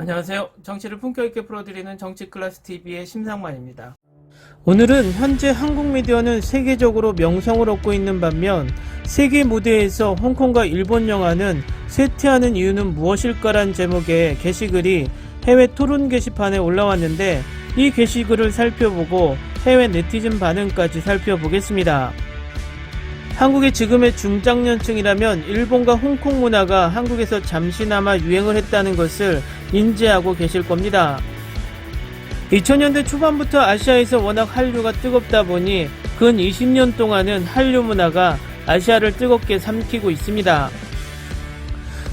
안녕하세요. 정치를 품격 있게 풀어드리는 정치클래스TV의 심상만입니다. 오늘은 현재 한국 미디어는 세계적으로 명성을 얻고 있는 반면 세계 무대에서 홍콩과 일본 영화는 쇠퇴하는 이유는 무엇일까란 제목의 게시글이 해외 토론 게시판에 올라왔는데, 이 게시글을 살펴보고 해외 네티즌 반응까지 살펴보겠습니다. 한국의 지금의 중장년층이라면 일본과 홍콩 문화가 한국에서 잠시나마 유행을 했다는 것을 인지하고 계실 겁니다. 2000년대 초반부터 아시아에서 워낙 한류가 뜨겁다 보니 근 20년 동안은 한류 문화가 아시아를 뜨겁게 삼키고 있습니다.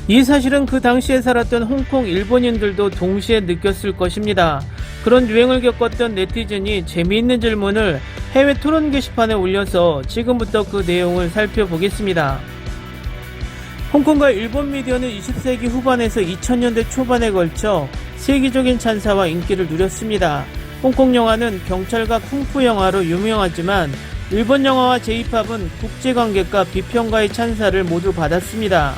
이 사실은 그 당시에 살았던 홍콩 일본인들도 동시에 느꼈을 것입니다. 그런 유행을 겪었던 네티즌이 재미있는 질문을 해외 토론 게시판에 올려서 지금부터 그 내용을 살펴보겠습니다. 홍콩과 일본 미디어는 20세기 후반에서 2000년대 초반에 걸쳐 세계적인 찬사와 인기를 누렸습니다. 홍콩 영화는 경찰과 쿵푸 영화로 유명하지만 일본 영화와 J-팝은 국제관객과 비평가의 찬사를 모두 받았습니다.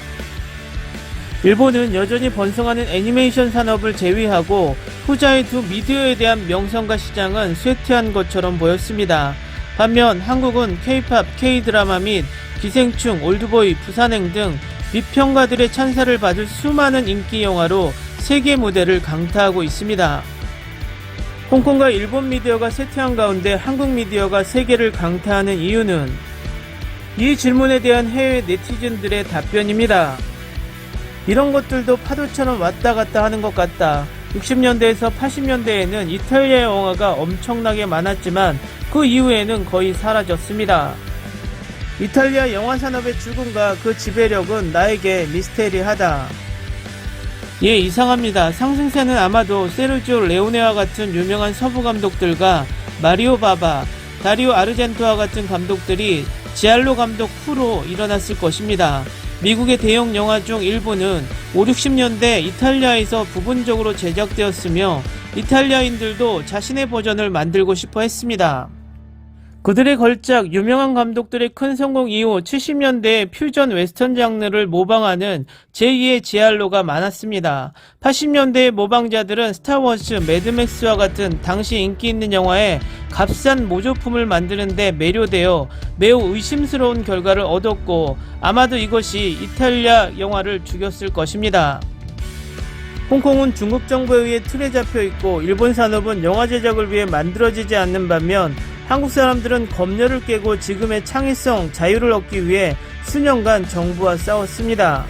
일본은 여전히 번성하는 애니메이션 산업을 제외하고 후자의 두 미디어에 대한 명성과 시장은 쇠퇴한 것처럼 보였습니다. 반면 한국은 K-팝, K-드라마 및 기생충, 올드보이, 부산행 등 비평가들의 찬사를 받을 수많은 인기 영화로 세계 무대를 강타하고 있습니다. 홍콩과 일본 미디어가 쇠퇴한 가운데 한국 미디어가 세계를 강타하는 이유는? 이 질문에 대한 해외 네티즌들의 답변입니다. 이런 것들도 파도처럼 왔다 갔다 하는 것 같다. 60년대에서 80년대에는 이탈리아 영화가 엄청나게 많았지만 그 이후에는 거의 사라졌습니다. 이탈리아 영화 산업의 죽음과 그 지배력은 나에게 미스테리하다. 예, 이상합니다. 상승세는 아마도 세르지오 레오네와 같은 유명한 서부 감독들과 마리오 바바, 다리오 아르젠토와 같은 감독들이 지알로 감독 후로 일어났을 것입니다. 미국의 대형 영화 중 일부는 5, 60년대 이탈리아에서 부분적으로 제작되었으며 이탈리아인들도 자신의 버전을 만들고 싶어 했습니다. 그들의 걸작 유명한 감독들의 큰 성공 이후 70년대의 퓨전 웨스턴 장르를 모방하는 제2의 지알로가 많았습니다. 80년대의 모방자들은 스타워즈, 매드맥스와 같은 당시 인기 있는 영화에 값싼 모조품을 만드는데 매료되어 매우 의심스러운 결과를 얻었고, 아마도 이것이 이탈리아 영화를 죽였을 것입니다. 홍콩은 중국 정부에 의해 틀에 잡혀 있고 일본 산업은 영화 제작을 위해 만들어지지 않는 반면 한국 사람들은 검열을 깨고 지금의 창의성, 자유를 얻기 위해 수년간 정부와 싸웠습니다.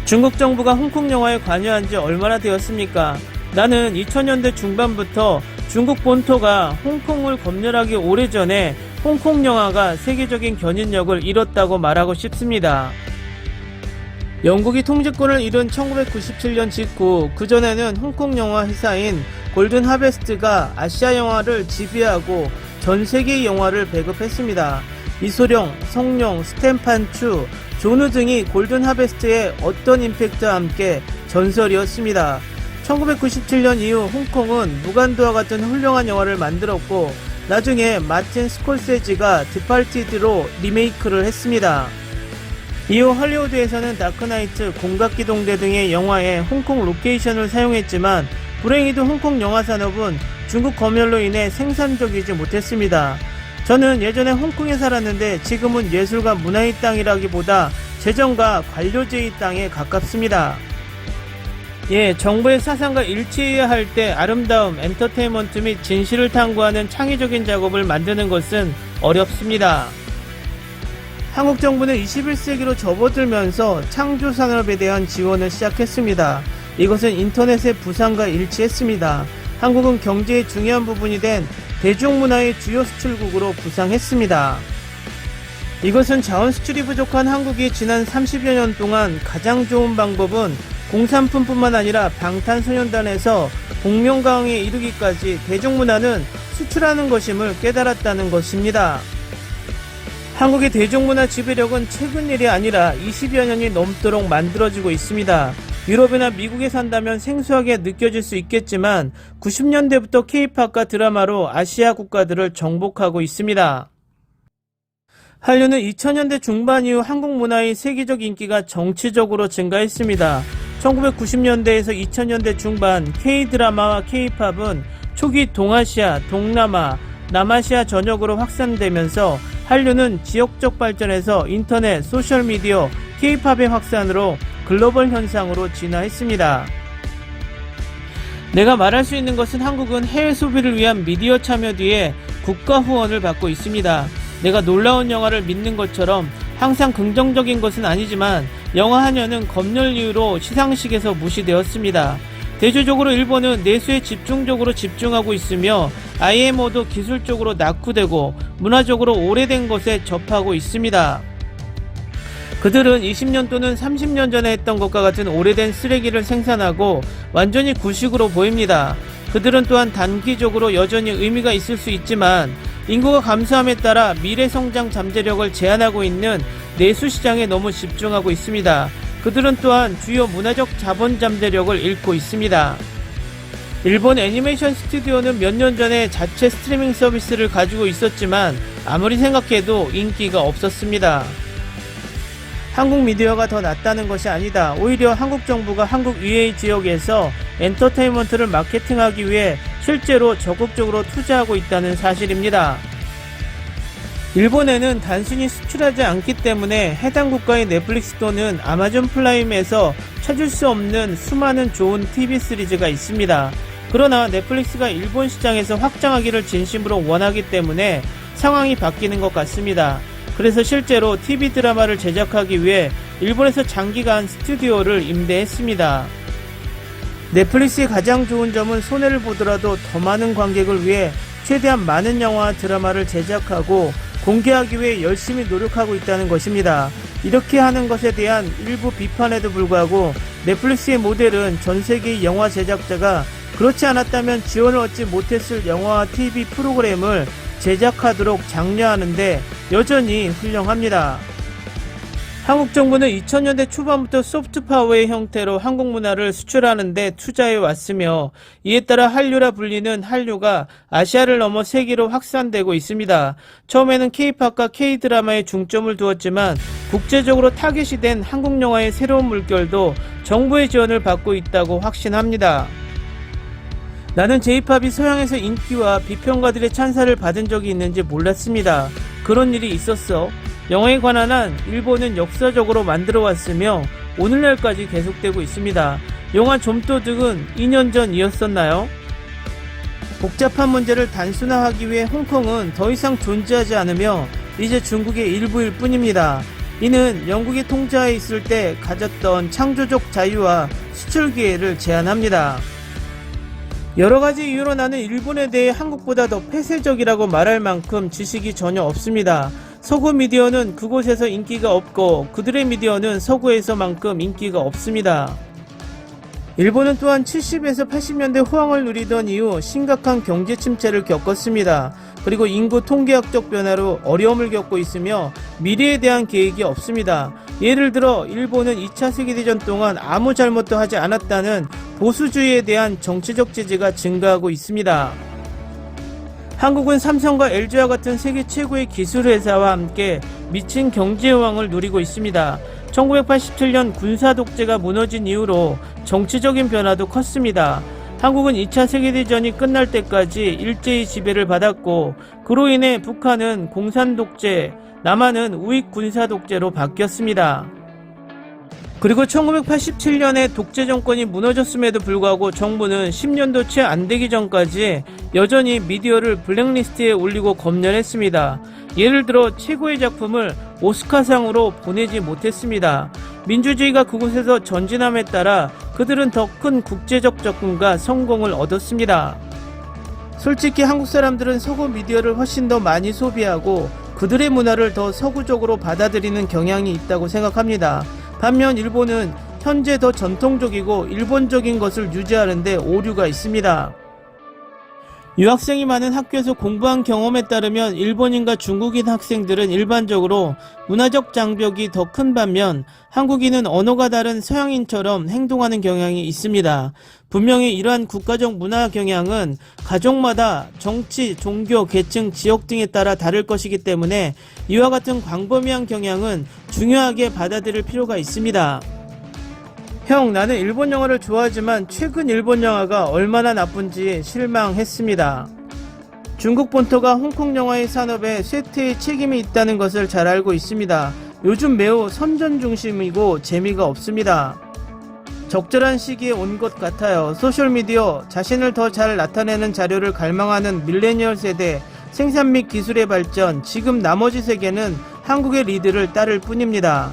중국 정부가 홍콩 영화에 관여한 지 얼마나 되었습니까? 나는 2000년대 중반부터 중국 본토가 홍콩을 검열하기 오래전에 홍콩 영화가 세계적인 견인력을 잃었다고 말하고 싶습니다. 영국이 통제권을 잃은 1997년 직후, 그전에는 홍콩 영화 회사인 골든 하베스트가 아시아 영화를 지배하고 전 세계의 영화를 배급했습니다. 이소룡, 성룡, 스탠판추, 조누 등이 골든 하베스트의 어떤 임팩트와 함께 전설이었습니다. 1997년 이후 홍콩은 무간도와 같은 훌륭한 영화를 만들었고, 나중에 마틴 스콜세지가 디팔티드로 리메이크를 했습니다. 이후 할리우드에서는 다크나이트, 공각기동대 등의 영화에 홍콩 로케이션을 사용했지만 불행히도 홍콩 영화 산업은 중국 검열로 인해 생산적이지 못했습니다. 저는 예전에 홍콩에 살았는데 지금은 예술과 문화의 땅이라기보다 재정과 관료제의 땅에 가깝습니다. 예, 정부의 사상과 일치해야 할 때 아름다움, 엔터테인먼트 및 진실을 탐구하는 창의적인 작업을 만드는 것은 어렵습니다. 한국 정부는 21세기로 접어들면서 창조 산업에 대한 지원을 시작했습니다. 이것은 인터넷의 부상과 일치했습니다. 한국은 경제의 중요한 부분이 된 대중문화의 주요 수출국으로 부상했습니다. 이것은 자원 수출이 부족한 한국이 지난 30여 년 동안 가장 좋은 방법은 공산품뿐만 아니라 방탄소년단에서 복면가왕에 이르기까지 대중문화는 수출하는 것임을 깨달았다는 것입니다. 한국의 대중문화 지배력은 최근 일이 아니라 20여 년이 넘도록 만들어지고 있습니다. 유럽이나 미국에 산다면 생소하게 느껴질 수 있겠지만 90년대부터 K-팝과 드라마로 아시아 국가들을 정복하고 있습니다. 한류는 2000년대 중반 이후 한국 문화의 세계적 인기가 정치적으로 증가했습니다. 1990년대에서 2000년대 중반 K-드라마와 K-팝은 초기 동아시아, 동남아, 남아시아 전역으로 확산되면서 한류는 지역적 발전에서 인터넷, 소셜미디어, K-팝의 확산으로 글로벌 현상으로 진화했습니다. 내가 말할 수 있는 것은 한국은 해외 소비를 위한 미디어 참여 뒤에 국가 후원을 받고 있습니다. 내가 놀라운 영화를 믿는 것처럼 항상 긍정적인 것은 아니지만 영화 한여는 검열 이유로 시상식에서 무시되었습니다. 대조적으로 일본은 내수에 집중하고 있으며 IMO도 기술적으로 낙후되고 문화적으로 오래된 것에 접하고 있습니다. 그들은 20년 또는 30년 전에 했던 것과 같은 오래된 쓰레기를 생산하고 완전히 구식으로 보입니다. 그들은 또한 단기적으로 여전히 의미가 있을 수 있지만 인구가 감소함에 따라 미래 성장 잠재력을 제한하고 있는 내수 시장에 너무 집중하고 있습니다. 그들은 또한 주요 문화적 자본 잠재력을 잃고 있습니다. 일본 애니메이션 스튜디오는 몇 년 전에 자체 스트리밍 서비스를 가지고 있었지만 아무리 생각해도 인기가 없었습니다. 한국 미디어가 더 낫다는 것이 아니다. 오히려 한국 정부가 한국 EA 지역에서 엔터테인먼트를 마케팅하기 위해 실제로 적극적으로 투자하고 있다는 사실입니다. 일본에는 단순히 수출하지 않기 때문에 해당 국가의 넷플릭스 또는 아마존 프라임에서 찾을 수 없는 수많은 좋은 TV 시리즈가 있습니다. 그러나 넷플릭스가 일본 시장에서 확장하기를 진심으로 원하기 때문에 상황이 바뀌는 것 같습니다. 그래서 실제로 TV 드라마를 제작하기 위해 일본에서 장기간 스튜디오를 임대했습니다. 넷플릭스의 가장 좋은 점은 손해를 보더라도 더 많은 관객을 위해 최대한 많은 영화와 드라마를 제작하고 공개하기 위해 열심히 노력하고 있다는 것입니다. 이렇게 하는 것에 대한 일부 비판에도 불구하고 넷플릭스의 모델은 전 세계의 영화 제작자가 그렇지 않았다면 지원을 얻지 못했을 영화와 TV 프로그램을 제작하도록 장려하는데 여전히 훌륭합니다. 한국 정부는 2000년대 초반부터 소프트파워의 형태로 한국 문화를 수출하는 데 투자해 왔으며 이에 따라 한류라 불리는 한류가 아시아를 넘어 세계로 확산되고 있습니다. 처음에는 K-팝과 K-드라마에 중점을 두었지만 국제적으로 타겟이 된 한국 영화의 새로운 물결도 정부의 지원을 받고 있다고 확신합니다. 나는 J-팝이 서양에서 인기와 비평가들의 찬사를 받은 적이 있는지 몰랐습니다. 그런 일이 있었어. 영화에 관한 한 일본은 역사적으로 만들어왔으며 오늘날까지 계속되고 있습니다. 영화 좀도둑은 2년 전이었었나요? 복잡한 문제를 단순화하기 위해 홍콩은 더 이상 존재하지 않으며 이제 중국의 일부일 뿐입니다. 이는 영국이 통치하에 있을 때 가졌던 창조적 자유와 수출 기회를 제한합니다. 여러가지 이유로 나는 일본에 대해 한국보다 더 폐쇄적이라고 말할 만큼 지식이 전혀 없습니다. 서구 미디어는 그곳에서 인기가 없고 그들의 미디어는 서구에서만큼 인기가 없습니다. 일본은 또한 70에서 80년대 호황을 누리던 이후 심각한 경제 침체를 겪었습니다. 그리고 인구 통계학적 변화로 어려움을 겪고 있으며 미래에 대한 계획이 없습니다. 예를 들어 일본은 2차 세계대전 동안 아무 잘못도 하지 않았다는 보수주의에 대한 정치적 지지가 증가하고 있습니다. 한국은 삼성과 LG와 같은 세계 최고의 기술회사와 함께 미친 경제여왕을 누리고 있습니다. 1987년 군사독재가 무너진 이후로 정치적인 변화도 컸습니다. 한국은 2차 세계대전이 끝날 때까지 일제히 지배를 받았고 그로 인해 북한은 공산독재, 남한은 우익군사독재로 바뀌었습니다. 그리고 1987년에 독재 정권이 무너졌음에도 불구하고 정부는 10년도 채 안되기 전까지 여전히 미디어를 블랙리스트에 올리고 검열했습니다. 예를 들어 최고의 작품을 오스카상으로 보내지 못했습니다. 민주주의가 그곳에서 전진함에 따라 그들은 더 큰 국제적 접근과 성공을 얻었습니다. 솔직히 한국 사람들은 서구 미디어를 훨씬 더 많이 소비하고 그들의 문화를 더 서구적으로 받아들이는 경향이 있다고 생각합니다. 반면 일본은 현재 더 전통적이고 일본적인 것을 유지하는데 오류가 있습니다. 유학생이 많은 학교에서 공부한 경험에 따르면 일본인과 중국인 학생들은 일반적으로 문화적 장벽이 더 큰 반면 한국인은 언어가 다른 서양인처럼 행동하는 경향이 있습니다. 분명히 이러한 국가적 문화 경향은 가족마다 정치, 종교, 계층, 지역 등에 따라 다를 것이기 때문에 이와 같은 광범위한 경향은 중요하게 받아들일 필요가 있습니다. 형, 나는 일본 영화를 좋아하지만 최근 일본 영화가 얼마나 나쁜지 실망했습니다. 중국 본토가 홍콩 영화의 산업에 쇠퇴의 책임이 있다는 것을 잘 알고 있습니다. 요즘 매우 선전 중심이고 재미가 없습니다. 적절한 시기에 온 것 같아요. 소셜미디어, 자신을 더 잘 나타내는 자료를 갈망하는 밀레니얼 세대, 생산 및 기술의 발전, 지금 나머지 세계는 한국의 리드를 따를 뿐입니다.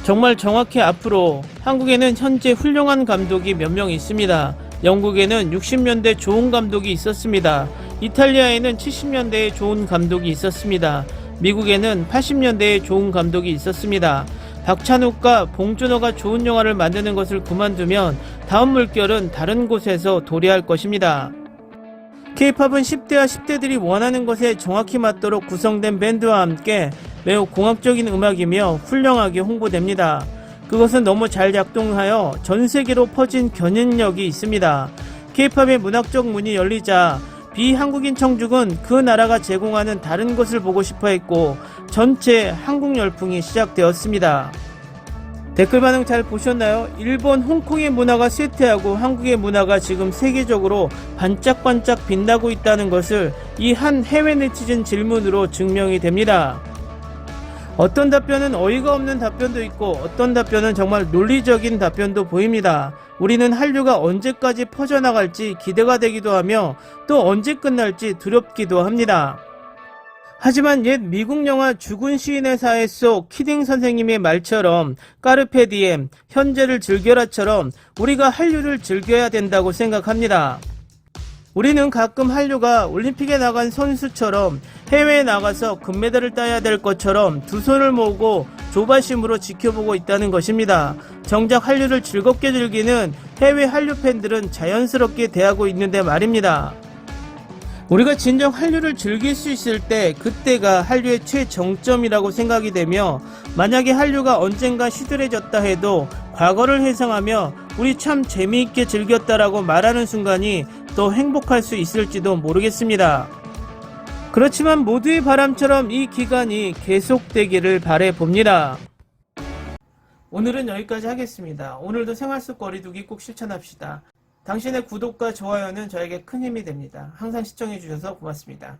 정말 정확히 앞으로 한국에는 현재 훌륭한 감독이 몇 명 있습니다. 영국에는 60년대 좋은 감독이 있었습니다. 이탈리아에는 70년대에 좋은 감독이 있었습니다. 미국에는 80년대에 좋은 감독이 있었습니다. 박찬욱과 봉준호가 좋은 영화를 만드는 것을 그만두면 다음 물결은 다른 곳에서 도래할 것입니다. K-팝은 10대와 10대들이 원하는 것에 정확히 맞도록 구성된 밴드와 함께 매우 공학적인 음악이며 훌륭하게 홍보됩니다. 그것은 너무 잘 작동하여 전 세계로 퍼진 견인력이 있습니다. K-팝의 문학적 문이 열리자 비한국인 청중은 그 나라가 제공하는 다른 것을 보고 싶어 했고 전체 한국 열풍이 시작되었습니다. 댓글 반응 잘 보셨나요? 일본, 홍콩의 문화가 쇠퇴하고 한국의 문화가 지금 세계적으로 반짝반짝 빛나고 있다는 것을 이 한 해외 네티즌 질문으로 증명이 됩니다. 어떤 답변은 어이가 없는 답변도 있고 어떤 답변은 정말 논리적인 답변도 보입니다. 우리는 한류가 언제까지 퍼져나갈지 기대가 되기도 하며 또 언제 끝날지 두렵기도 합니다. 하지만 옛 미국 영화 죽은 시인의 사회 속 키딩 선생님의 말처럼 까르페 디엠, 현재를 즐겨라처럼 우리가 한류를 즐겨야 된다고 생각합니다. 우리는 가끔 한류가 올림픽에 나간 선수처럼 해외에 나가서 금메달을 따야 될 것처럼 두 손을 모으고 조바심으로 지켜보고 있다는 것입니다. 정작 한류를 즐겁게 즐기는 해외 한류 팬들은 자연스럽게 대하고 있는데 말입니다. 우리가 진정 한류를 즐길 수 있을 때 그때가 한류의 최정점이라고 생각이 되며 만약에 한류가 언젠가 시들해졌다 해도 과거를 회상하며 우리 참 재미있게 즐겼다라고 말하는 순간이 더 행복할 수 있을지도 모르겠습니다. 그렇지만 모두의 바람처럼 이 기간이 계속되기를 바라봅니다. 오늘은 여기까지 하겠습니다. 오늘도 생활 속 거리두기 꼭 실천합시다. 당신의 구독과 좋아요는 저에게 큰 힘이 됩니다. 항상 시청해주셔서 고맙습니다.